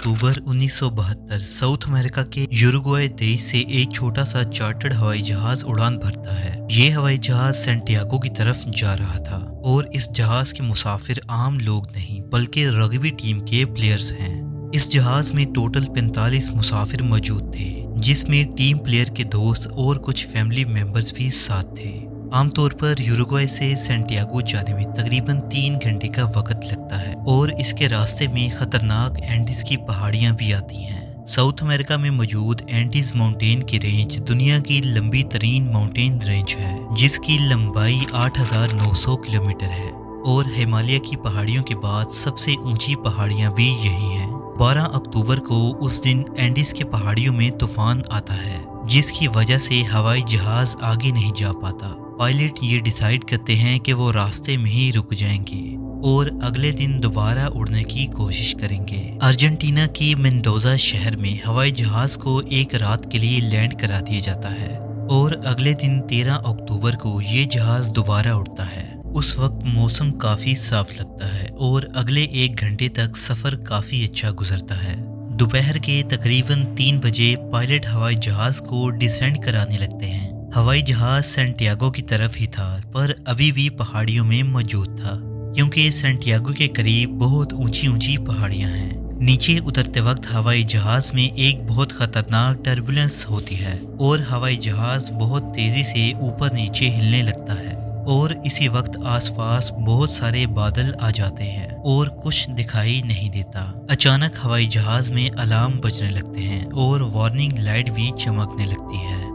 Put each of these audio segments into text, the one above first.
अक्टूबर 1972 south America के यूरुग्वाय देश से एक छोटा सा चार्टर्ड हवाई जहाज उड़ान भरता है। ये हवाई जहाज सैंटियागो की तरफ जा रहा था और इस जहाज के मुसाफिर आम लोग नहीं बल्कि रग्बी टीम के प्लेयर्स हैं। इस जहाज में टोटल 45 मुसाफिर मौजूद थे, जिसमें टीम प्लेयर के दोस्त और कुछ फैमिली मेंबर्स भी साथ थे। आमतौर पर यूरुग्वाय से सैंटियागो जाने में तकरीबन 3 घंटे का वक्त लगता है और इसके रास्ते में खतरनाक एंडीज की पहाड़ियां भी आती हैं। साउथ अमेरिका में मौजूद एंडीज माउंटेन की रेंज दुनिया की लंबी तरीन माउंटेन रेंज है, जिसकी लंबाई 8,900 किलोमीटर है और हिमालय की पहाड़ियों के बाद सबसे ऊंची पहाड़ियां भी यही हैं। 12 अक्टूबर को उस दिन एंडीज के पहाड़ियों में तूफान आता है, जिसकी वजह से हवाई जहाज आगे नहीं जा पाता। पायलट ये डिसाइड करते हैं कि वो रास्ते में ही रुक जाएंगे और अगले दिन दोबारा उड़ने की कोशिश करेंगे। अर्जेंटीना की मेंडोजा शहर में हवाई जहाज को एक रात के लिए लैंड करा दिया जाता है और अगले दिन 13 अक्टूबर को ये जहाज दोबारा उड़ता है। उस वक्त मौसम काफ़ी साफ लगता है और अगले 1 घंटे तक सफ़र काफ़ी अच्छा गुजरता है। दोपहर के तकरीबन 3 बजे पायलट हवाई जहाज को डिसेंड कराने लगते हैं। हवाई जहाज सैंटियागो की तरफ ही था, पर अभी भी पहाड़ियों में मौजूद था, क्योंकि सैंटियागो के करीब बहुत ऊंची ऊंची पहाड़ियां हैं। नीचे उतरते वक्त हवाई जहाज में एक बहुत खतरनाक टर्बुलेंस होती है और हवाई जहाज बहुत तेजी से ऊपर नीचे हिलने लगता है और इसी वक्त आसपास बहुत सारे बादल आ जाते हैं और कुछ दिखाई नहीं देता। अचानक हवाई जहाज में अलार्म बजने लगते हैं और वार्निंग लाइट भी चमकने लगती है।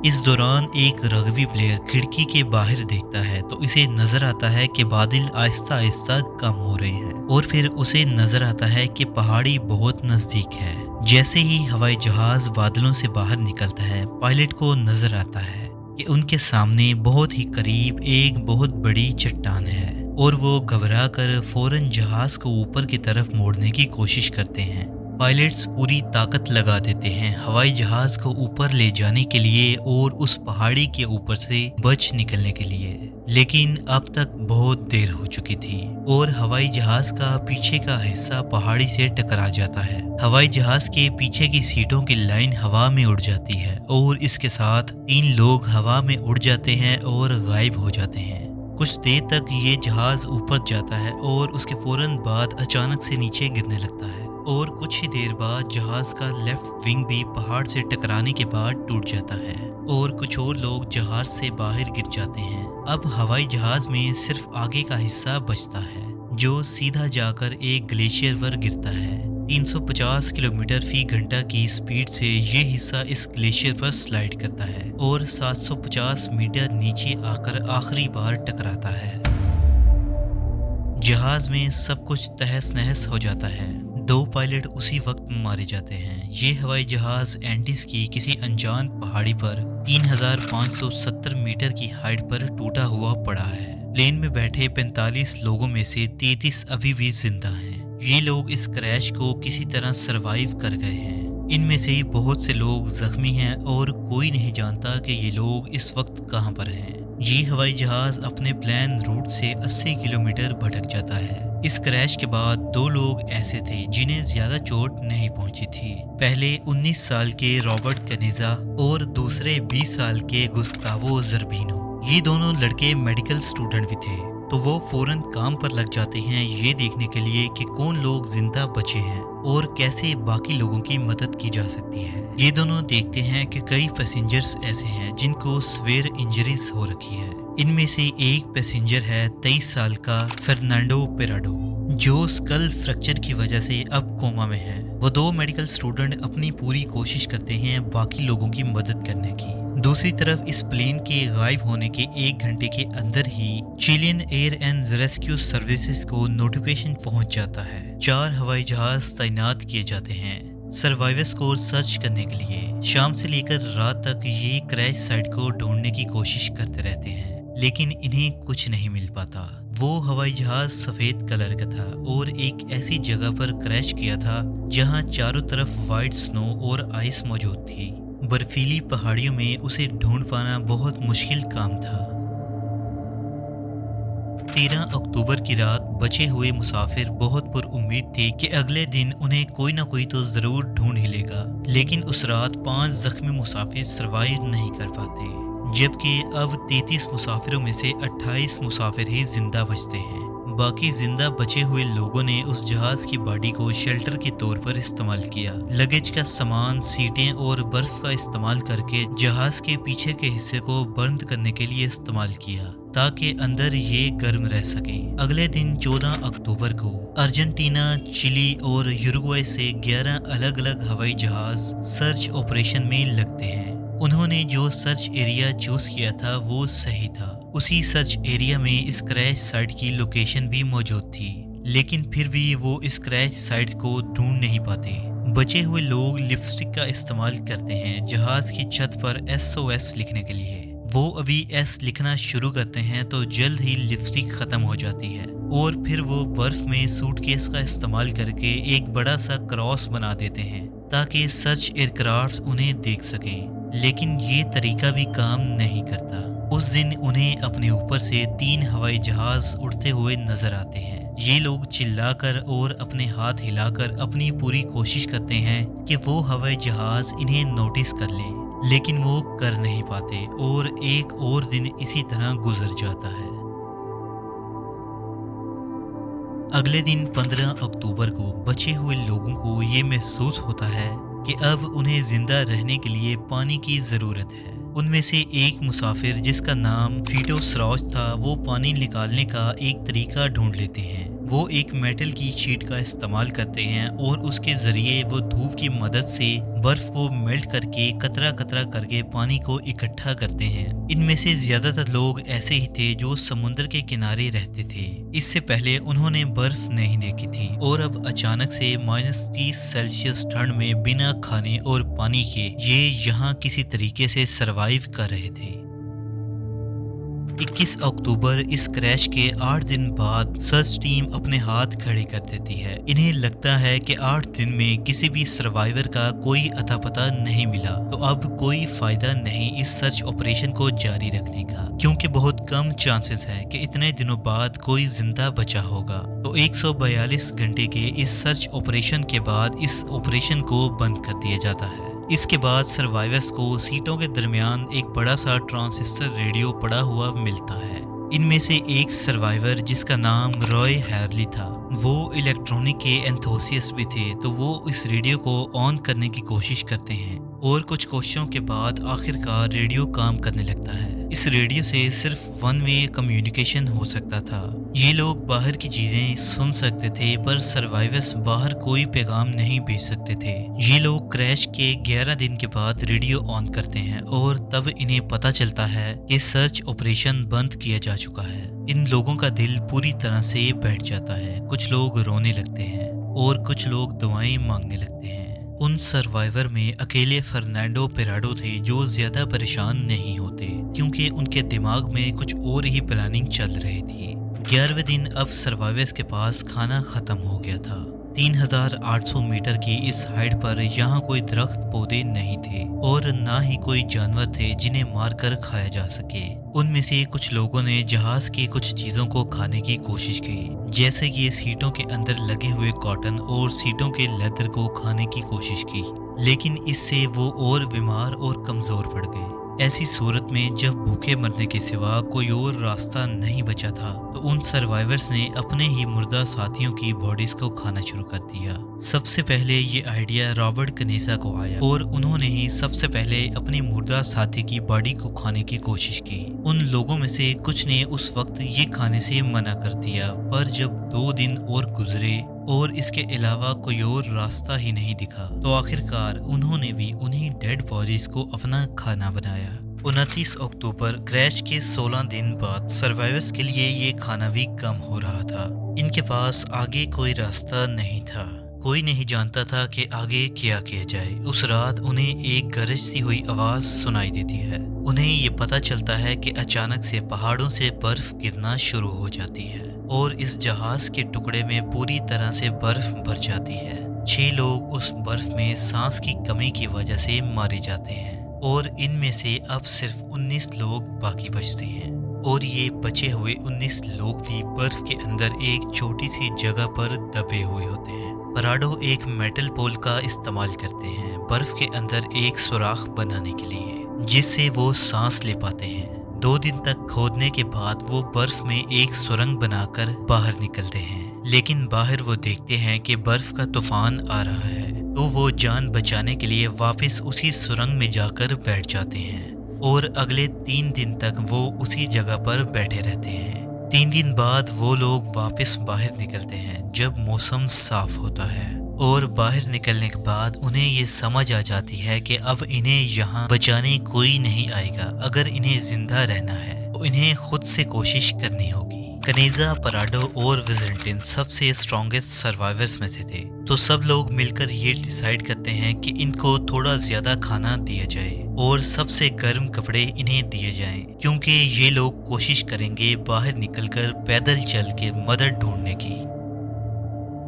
इस दौरान एक रग्बी प्लेयर खिड़की के बाहर देखता है तो इसे नजर आता है कि बादल आहिस्ता आहिस्ता कम हो रहे हैं और फिर उसे नजर आता है कि पहाड़ी बहुत नजदीक है। जैसे ही हवाई जहाज बादलों से बाहर निकलता है, पायलट को नजर आता है कि उनके सामने बहुत ही करीब एक बहुत बड़ी चट्टान है और वो घबरा कर फौरन जहाज को ऊपर की तरफ मोड़ने की कोशिश करते हैं। पायलट्स पूरी ताकत लगा देते हैं हवाई जहाज को ऊपर ले जाने के लिए और उस पहाड़ी के ऊपर से बच निकलने के लिए, लेकिन अब तक बहुत देर हो चुकी थी और हवाई जहाज का पीछे का हिस्सा पहाड़ी से टकरा जाता है। हवाई जहाज के पीछे की सीटों की लाइन हवा में उड़ जाती है और इसके साथ 3 लोग हवा में उड़ जाते हैं और गायब हो जाते हैं। कुछ देर तक ये जहाज ऊपर जाता है और उसके फौरन बाद अचानक से नीचे गिरने लगता है और कुछ ही देर बाद जहाज का लेफ्ट विंग भी पहाड़ से टकराने के बाद टूट जाता है और कुछ और लोग जहाज से बाहर गिर जाते हैं। अब हवाई जहाज में सिर्फ आगे का हिस्सा बचता है, जो सीधा जाकर एक ग्लेशियर पर गिरता है। 350 किलोमीटर फी घंटा की स्पीड से ये हिस्सा इस ग्लेशियर पर स्लाइड करता है और 750 मीटर नीचे आकर आखिरी बार टकराता है। जहाज में सब कुछ तहस नहस हो जाता है। 2 पायलट उसी वक्त मारे जाते हैं। ये हवाई जहाज एंडीज की किसी अनजान पहाड़ी पर 3570 मीटर की हाइट पर टूटा हुआ पड़ा है। प्लेन में बैठे 45 लोगों में से 33 अभी भी जिंदा हैं। ये लोग इस क्रैश को किसी तरह सरवाइव कर गए हैं। इनमें से बहुत से लोग जख्मी हैं और कोई नहीं जानता कि ये लोग इस वक्त कहां पर हैं। ये हवाई जहाज अपने प्लान रूट से 80 किलोमीटर भटक जाता है। इस क्रैश के बाद 2 लोग ऐसे थे जिन्हें ज्यादा चोट नहीं पहुंची थी। पहले 19 साल के रॉबर्ट कनेजा और दूसरे 20 साल के गुस्तावो जर्बिनो। ये दोनों लड़के मेडिकल स्टूडेंट भी थे, तो वो फौरन काम पर लग जाते हैं ये देखने के लिए कि कौन लोग जिंदा बचे हैं और कैसे बाकी लोगों की मदद की जा सकती है। ये दोनों देखते हैं कि कई पैसेंजर्स ऐसे हैं जिनको स्वेयर इंजरीज हो रखी है। इनमें से एक पैसेंजर है 23 साल का फर्नांडो पेराडो, जो स्कल फ्रैक्चर की वजह से अब कोमा में है। वो 2 मेडिकल स्टूडेंट अपनी पूरी कोशिश करते हैं बाकी लोगों की मदद करने की। दूसरी तरफ इस प्लेन के गायब होने के 1 घंटे के अंदर ही Chilean air and rescue services को नोटिफिकेशन पहुंच जाता है। 4 हवाई जहाज तैनात किए जाते हैं सर्वाइवर्स को सर्च करने के लिए। शाम से लेकर रात तक ये क्रैश साइट को ढूंढने की कोशिश करते रहते हैं, लेकिन इन्हें कुछ नहीं मिल पाता। वो हवाई जहाज सफेद कलर का था और एक ऐसी जगह पर क्रैश किया था जहां चारों तरफ वाइट स्नो और आइस मौजूद थी। बर्फीली पहाड़ियों में उसे ढूंढ पाना बहुत मुश्किल काम था। 13 अक्टूबर की रात बचे हुए मुसाफिर बहुत पुरउम्मीद थे कि अगले दिन उन्हें कोई ना कोई तो ज़रूर ढूंढ ही लेगा, लेकिन उस रात 5 जख्मी मुसाफिर सरवाइव नहीं कर पाते, जबकि अब 33 मुसाफिरों में से 28 मुसाफिर ही जिंदा बचते हैं। बाकी जिंदा बचे हुए लोगों ने उस जहाज की बॉडी को शेल्टर के तौर पर इस्तेमाल किया। लगेज का सामान, सीटें और बर्फ का इस्तेमाल करके जहाज के पीछे के हिस्से को बंद करने के लिए इस्तेमाल किया ताकि अंदर ये गर्म रह सके। अगले दिन 14 अक्टूबर को अर्जेंटीना, चिली और यूरुग्वे से 11 अलग अलग हवाई जहाज सर्च ऑपरेशन में लगते हैं। उन्होंने जो सर्च एरिया चूज किया था वो सही था। उसी सर्च एरिया में स्क्रैच साइट की लोकेशन भी मौजूद थी, लेकिन फिर भी वो स्क्रैच साइट को ढूंढ नहीं पाते। बचे हुए लोग लिपस्टिक का इस्तेमाल करते हैं जहाज की छत पर SOS लिखने के लिए। वो अभी S लिखना शुरू करते हैं तो जल्द ही लिपस्टिक खत्म हो जाती है और फिर वो बर्फ में सूटकेस का इस्तेमाल करके एक बड़ा सा क्रॉस बना देते हैं ताकि सर्च एयरक्राफ्ट उन्हें देख सकें, लेकिन ये तरीका भी काम नहीं करता। उस दिन उन्हें अपने ऊपर से 3 हवाई जहाज उड़ते हुए नजर आते हैं। ये लोग चिल्लाकर और अपने हाथ हिलाकर अपनी पूरी कोशिश करते हैं कि वो हवाई जहाज इन्हें नोटिस कर लें, लेकिन वो कर नहीं पाते और एक और दिन इसी तरह गुजर जाता है। अगले दिन 15 अक्टूबर को बचे हुए लोगों को ये महसूस होता है कि अब उन्हें जिंदा रहने के लिए पानी की ज़रूरत है। उनमें से एक मुसाफिर जिसका नाम फीटो सराज था, वो पानी निकालने का एक तरीका ढूंढ लेते हैं। वो एक मेटल की शीट का इस्तेमाल करते हैं और उसके ज़रिए वो धूप की मदद से बर्फ़ को मेल्ट करके कतरा कतरा करके पानी को इकट्ठा करते हैं। इनमें से ज़्यादातर लोग ऐसे ही थे जो समुद्र के किनारे रहते थे। इससे पहले उन्होंने बर्फ़ नहीं देखी थी और अब अचानक से -30 ठंड में बिना खाने और पानी के ये यहाँ किसी तरीके से सरवाइव कर रहे थे। 21 अक्टूबर इस क्रैश के 8 दिन बाद सर्च टीम अपने हाथ खड़े कर देती है। इन्हें लगता है कि 8 दिन में किसी भी सर्वाइवर का कोई अता पता नहीं मिला, तो अब कोई फायदा नहीं इस सर्च ऑपरेशन को जारी रखने का, क्योंकि बहुत कम चांसेस है कि इतने दिनों बाद कोई जिंदा बचा होगा। तो 142 घंटे के इस सर्च ऑपरेशन के बाद इस ऑपरेशन को बंद कर दिया जाता है। इसके बाद सर्वाइवर्स को सीटों के दरमियान एक बड़ा सा ट्रांजिस्टर रेडियो पड़ा हुआ मिलता है। इनमें से एक सर्वाइवर जिसका नाम रॉय हैरली था, वो इलेक्ट्रॉनिक के एंथोसियस्ट भी थे, तो वो इस रेडियो को ऑन करने की कोशिश करते हैं और कुछ कोशिशों के बाद आखिरकार रेडियो काम करने लगता है। इस रेडियो से सिर्फ वन वे कम्युनिकेशन हो सकता था। ये लोग बाहर की चीजें सुन सकते थे पर सर्वाइवर्स बाहर कोई पैगाम नहीं भेज सकते थे। ये लोग क्रैश के 11 दिन के बाद रेडियो ऑन करते हैं और तब इन्हें पता चलता है कि सर्च ऑपरेशन बंद किया जा चुका है। इन लोगों का दिल पूरी तरह से बैठ जाता है। कुछ लोग रोने लगते हैं और कुछ लोग दुआएं मांगने लगते हैं। उन सर्वाइवर में अकेले फर्नांडो पेराडो थे जो ज्यादा परेशान नहीं होते, क्योंकि उनके दिमाग में कुछ और ही प्लानिंग चल रही थी। 11वें दिन अब सर्वाइवर्स के पास खाना खत्म हो गया था। 3800 मीटर की इस हाइट पर यहाँ कोई दरख्त पौधे नहीं थे और ना ही कोई जानवर थे जिन्हें मारकर खाया जा सके। उनमें से कुछ लोगों ने जहाज की कुछ चीजों को खाने की कोशिश की, जैसे कि सीटों के अंदर लगे हुए कॉटन और सीटों के लेदर को खाने की कोशिश की, लेकिन इससे वो और बीमार और कमजोर पड़ गए। ऐसी सूरत में जब भूखे मरने के सिवा कोई और रास्ता नहीं बचा था, तो उन सर्वाइवर्स ने अपने ही मुर्दा साथियों की बॉडीज को खाना शुरू कर दिया। सबसे पहले ये आइडिया रॉबर्ट कनेसा को आया और उन्होंने ही सबसे पहले अपनी मुर्दा साथी की बॉडी को खाने की कोशिश की। उन लोगों में से कुछ ने उस वक्त ये खाने से मना कर दिया, पर जब 2 दिन और गुजरे और इसके अलावा कोई और रास्ता ही नहीं दिखा, तो आखिरकार उन्होंने भी उन्हीं डेड बॉडीज को अपना खाना बनाया। 29 अक्टूबर क्रैश के 16 दिन बाद सर्वाइवर्स के लिए ये खाना भी कम हो रहा था। इनके पास आगे कोई रास्ता नहीं था। कोई नहीं जानता था कि आगे क्या किया जाए। उस रात उन्हें एक गरजती हुई आवाज सुनाई देती है। उन्हें ये पता चलता है कि अचानक से पहाड़ों से बर्फ गिरना शुरू हो जाती है और इस जहाज के टुकड़े में पूरी तरह से बर्फ भर जाती है। 6 लोग उस बर्फ में सांस की कमी की वजह से मारे जाते हैं और इनमें से अब सिर्फ 19 लोग बाकी बचते हैं। और ये बचे हुए 19 लोग भी बर्फ के अंदर एक छोटी सी जगह पर दबे हुए होते हैं। पराडो एक मेटल पोल का इस्तेमाल करते हैं बर्फ के अंदर एक सुराख बनाने के लिए, जिससे वो सांस ले पाते हैं। 2 दिन तक खोदने के बाद वो बर्फ में एक सुरंग बनाकर बाहर निकलते हैं, लेकिन बाहर वो देखते हैं कि बर्फ का तूफान आ रहा है, तो वो जान बचाने के लिए वापस उसी सुरंग में जाकर बैठ जाते हैं और अगले 3 दिन तक वो उसी जगह पर बैठे रहते हैं। 3 दिन बाद वो लोग वापस बाहर निकलते हैं जब मौसम साफ होता है, और बाहर निकलने के बाद उन्हें ये समझ आ जाती है कि अब इन्हें यहाँ बचाने कोई नहीं आएगा। अगर इन्हें जिंदा रहना है तो इन्हें खुद से कोशिश करनी होगी। कनेजा, पराडो और विजेंटिन सबसे स्ट्रॉन्गेस्ट सर्वाइवर्स में से थे, तो सब लोग मिलकर ये डिसाइड करते हैं कि इनको थोड़ा ज्यादा खाना दिया जाए और सबसे गर्म कपड़े इन्हें दिए जाएं, क्योंकि ये लोग कोशिश करेंगे बाहर निकलकर पैदल चल के मदद ढूंढने की।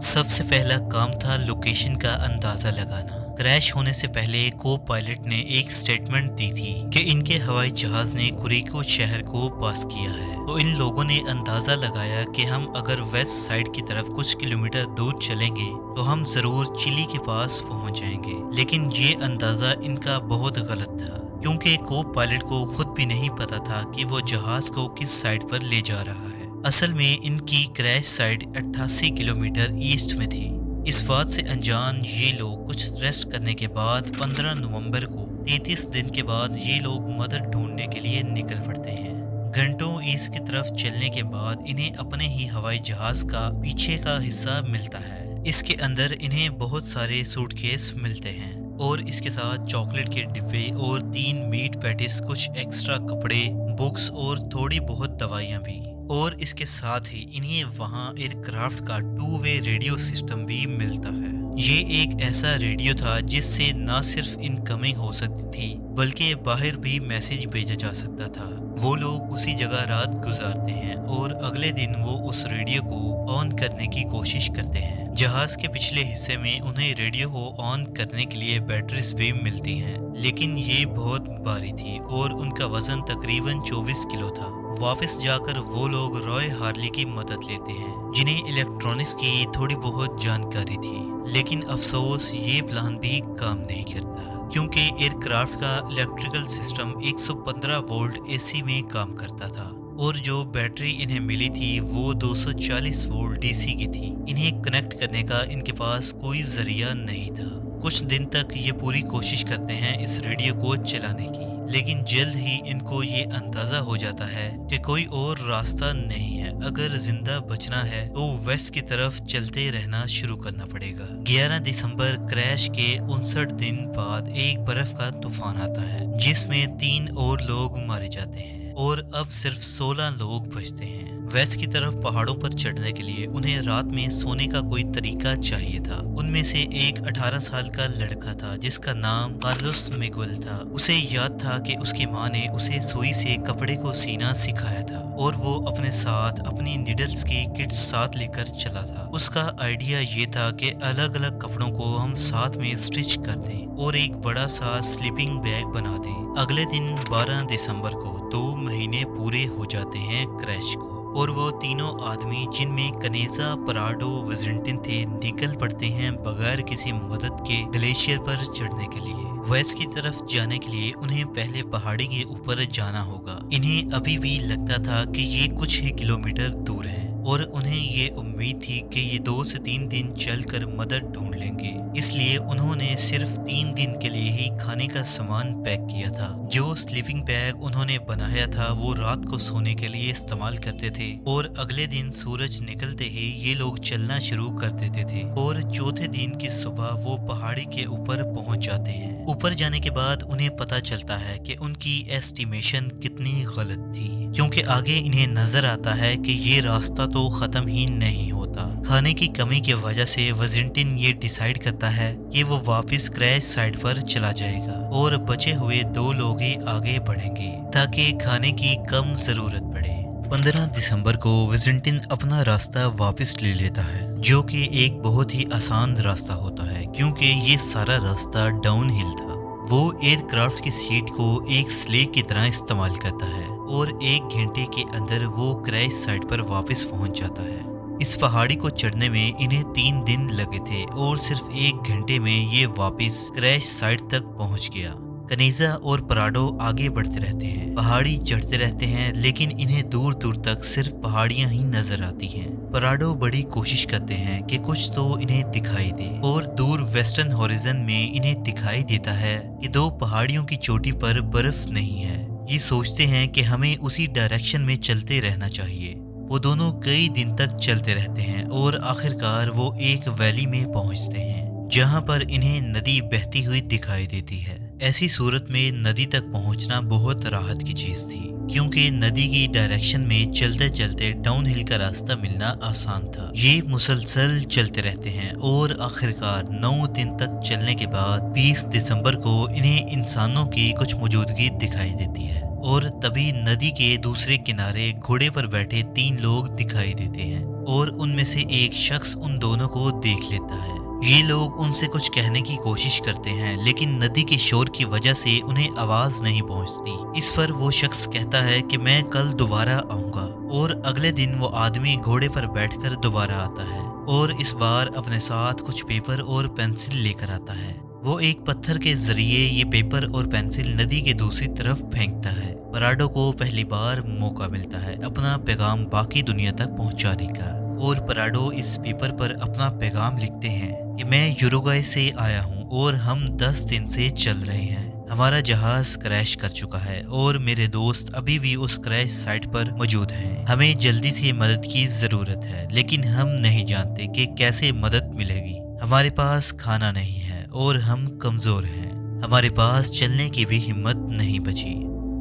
सबसे पहला काम था लोकेशन का अंदाजा लगाना। क्रैश होने से पहले को पायलट ने एक स्टेटमेंट दी थी कि इनके हवाई जहाज ने कुरिको शहर को पास किया है, तो इन लोगों ने अंदाजा लगाया कि हम अगर वेस्ट साइड की तरफ कुछ किलोमीटर दूर चलेंगे तो हम जरूर चिली के पास पहुंच जाएंगे। लेकिन ये अंदाजा इनका बहुत गलत था, क्योंकि को पायलट को खुद भी नहीं पता था कि वो जहाज को किस साइड पर ले जा रहा है। असल में इनकी क्रैश साइड 88 किलोमीटर ईस्ट में थी। इस बात से अनजान ये लोग कुछ रेस्ट करने के बाद 15 नवंबर को 33 दिन के बाद ये लोग मदद ढूंढने के लिए निकल पड़ते हैं। घंटों ईस्ट की तरफ चलने के बाद इन्हें अपने ही हवाई जहाज का पीछे का हिस्सा मिलता है। इसके अंदर इन्हें बहुत सारे सूटकेस मिलते हैं और इसके साथ चॉकलेट के डिब्बे और 3 मीट पैटिस, कुछ एक्स्ट्रा कपड़े, बुक्स और थोड़ी बहुत दवाइयाँ भी। और इसके साथ ही इन्हें वहाँ एयरक्राफ्ट का 2-वे रेडियो सिस्टम भी मिलता है। ये एक ऐसा रेडियो था जिससे न सिर्फ इनकमिंग हो सकती थी बल्कि बाहर भी मैसेज भेजा जा सकता था। वो लोग उसी जगह रात गुजारते हैं और अगले दिन वो उस रेडियो को ऑन करने की कोशिश करते हैं। जहाज के पिछले हिस्से में उन्हें रेडियो को ऑन करने के लिए बैटरीज भी मिलती हैं, लेकिन ये बहुत भारी थी और उनका वजन तकरीबन 24 किलो था। वापस जाकर वो लोग रॉय हार्ली की मदद लेते हैं, जिन्हें इलेक्ट्रॉनिक्स की थोड़ी बहुत जानकारी थी। लेकिन अफसोस ये प्लान भी काम नहीं करता, क्योंकि एयरक्राफ्ट का इलेक्ट्रिकल सिस्टम 115 वोल्ट एसी में काम करता था और जो बैटरी इन्हें मिली थी वो 240 वोल्ट डीसी की थी। इन्हें कनेक्ट करने का इनके पास कोई जरिया नहीं था। कुछ दिन तक ये पूरी कोशिश करते हैं इस रेडियो को चलाने की, लेकिन जल्द ही इनको ये अंदाजा हो जाता है कि कोई और रास्ता नहीं है। अगर जिंदा बचना है तो वेस्ट की तरफ चलते रहना शुरू करना पड़ेगा। 11 दिसंबर क्रैश के 59 दिन बाद एक बर्फ का तूफान आता है, जिसमें 3 और लोग मारे जाते हैं और अब सिर्फ 16 लोग बचते हैं। वेस्ट की तरफ पहाड़ों पर चढ़ने के लिए उन्हें रात में सोने का कोई तरीका चाहिए था। उनमें से एक 18 साल का लड़का था जिसका नाम कार्लोस मिगुएल था। उसे याद था कि उसकी माँ ने उसे सुई से कपड़े को सीना सिखाया था और वो अपने साथ अपनी नीडल्स की किट साथ लेकर चला था। उसका आइडिया ये था कि अलग अलग कपड़ों को हम साथ में स्टिच कर दें और एक बड़ा सा स्लीपिंग बैग बना दें। अगले दिन 12 दिसंबर को 2 महीने पूरे हो जाते हैं क्रैश को, और वो तीनों आदमी जिनमें कनेजा, पराडो, विजेंटिन थे, निकल पड़ते हैं बगैर किसी मदद के ग्लेशियर पर चढ़ने के लिए। वेस्ट की तरफ जाने के लिए उन्हें पहले पहाड़ी के ऊपर जाना होगा। इन्हें अभी भी लगता था कि ये कुछ ही किलोमीटर दूर है और उन्हें ये उम्मीद थी कि ये 2 से 3 दिन चलकर मदद ढूंढ लेंगे। इसलिए उन्होंने सिर्फ 3 दिन के लिए ही खाने का सामान पैक किया था। जो स्लीपिंग बैग उन्होंने बनाया था वो रात को सोने के लिए इस्तेमाल करते थे और अगले दिन सूरज निकलते ही ये लोग चलना शुरू कर देते थे और चौथे दिन की सुबह वो पहाड़ी के ऊपर पहुंच जाते हैं। ऊपर जाने के बाद उन्हें पता चलता है कि उनकी एस्टिमेशन कितनी गलत थी, क्योंकि आगे इन्हें नजर आता है कि ये रास्ता तो खत्म ही नहीं होता। खाने की कमी की वजह से विजेंटिन ये डिसाइड करता है कि वो वापस क्रैश साइड पर चला जाएगा और बचे हुए 2 लोग ही आगे बढ़ेंगे ताकि खाने की कम जरूरत पड़े। 15 दिसंबर को विजेंटिन अपना रास्ता वापस ले लेता है, जो कि एक बहुत ही आसान रास्ता होता है क्योंकि ये सारा रास्ता डाउन हिल था। वो एयरक्राफ्ट की सीट को एक स्लेग की तरह इस्तेमाल करता है और 1 घंटे के अंदर वो क्रैश साइट पर वापस पहुंच जाता है। इस पहाड़ी को चढ़ने में इन्हें 3 दिन लगे थे और सिर्फ 1 घंटे में ये वापस क्रैश साइट तक पहुंच गया। कनीजा और पराडो आगे बढ़ते रहते हैं, पहाड़ी चढ़ते रहते हैं, लेकिन इन्हें दूर दूर तक सिर्फ पहाड़ियां ही नजर आती हैं। पराडो बड़ी कोशिश करते हैं कि कुछ तो इन्हें दिखाई दे और दूर वेस्टर्न हॉरिजन में इन्हें दिखाई देता है कि 2 पहाड़ियों की चोटी पर बर्फ नहीं है। ये सोचते हैं कि हमें उसी डायरेक्शन में चलते रहना चाहिए। वो दोनों कई दिन तक चलते रहते हैं और आखिरकार वो एक वैली में पहुंचते हैं जहां पर इन्हें नदी बहती हुई दिखाई देती है। ऐसी सूरत में नदी तक पहुंचना बहुत राहत की चीज थी, क्योंकि नदी की डायरेक्शन में चलते चलते डाउन हिल का रास्ता मिलना आसान था। ये मुसलसल चलते रहते हैं और आखिरकार 9 दिन तक चलने के बाद 20 दिसंबर को इन्हें इंसानों की कुछ मौजूदगी दिखाई देती है और तभी नदी के दूसरे किनारे घोड़े पर बैठे 3 लोग दिखाई देते हैं और उनमें से एक शख्स उन दोनों को देख लेता है। ये लोग उनसे कुछ कहने की कोशिश करते हैं, लेकिन नदी के शोर की वजह से उन्हें आवाज नहीं पहुंचती। इस पर वो शख्स कहता है कि मैं कल दोबारा आऊंगा, और अगले दिन वो आदमी घोड़े पर बैठकर दोबारा आता है और इस बार अपने साथ कुछ पेपर और पेंसिल लेकर आता है। वो एक पत्थर के जरिए ये पेपर और पेंसिल नदी के दूसरी तरफ फेंकता है। पराडो को पहली बार मौका मिलता है अपना पैगाम बाकी दुनिया तक पहुंचाने का, और पराडो इस पेपर पर अपना पैगाम लिखते हैं कि मैं यूरुग्वाय से आया हूँ और हम 10 दिन से चल रहे हैं। हमारा जहाज क्रैश कर चुका है और मेरे दोस्त अभी भी उस क्रैश साइट पर मौजूद हैं। हमें जल्दी से मदद की जरूरत है, लेकिन हम नहीं जानते कि कैसे मदद मिलेगी। हमारे पास खाना नहीं है और हम कमजोर हैं। हमारे पास चलने की भी हिम्मत नहीं बची।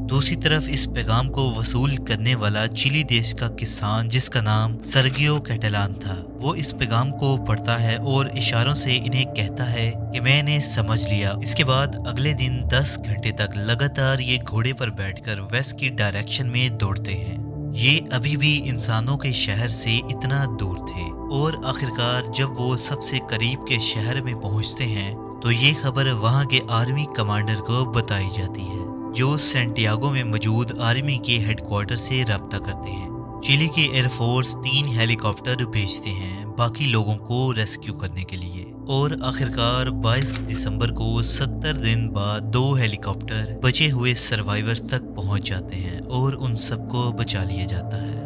दूसरी तरफ इस पैगाम को वसूल करने वाला चिली देश का किसान, जिसका नाम सर्गियो कैटेलान था, वो इस पैगाम को पढ़ता है और इशारों से इन्हें कहता है कि मैंने समझ लिया। इसके बाद अगले दिन 10 घंटे तक लगातार ये घोड़े पर बैठकर वेस्ट की डायरेक्शन में दौड़ते हैं। ये अभी भी इंसानों के शहर से इतना दूर थे, और आखिरकार जब वो सबसे करीब के शहर में पहुंचते हैं तो ये खबर वहां के आर्मी कमांडर को बताई जाती है, जो सैंटियागो में मौजूद आर्मी के हेडक्वार्टर से रब्ता करते हैं। चिली की एयरफोर्स 3 हेलीकॉप्टर भेजते हैं बाकी लोगों को रेस्क्यू करने के लिए, और आखिरकार 22 दिसंबर को 70 दिन बाद 2 हेलीकॉप्टर बचे हुए सर्वाइवर्स तक पहुंच जाते हैं और उन सबको बचा लिया जाता है।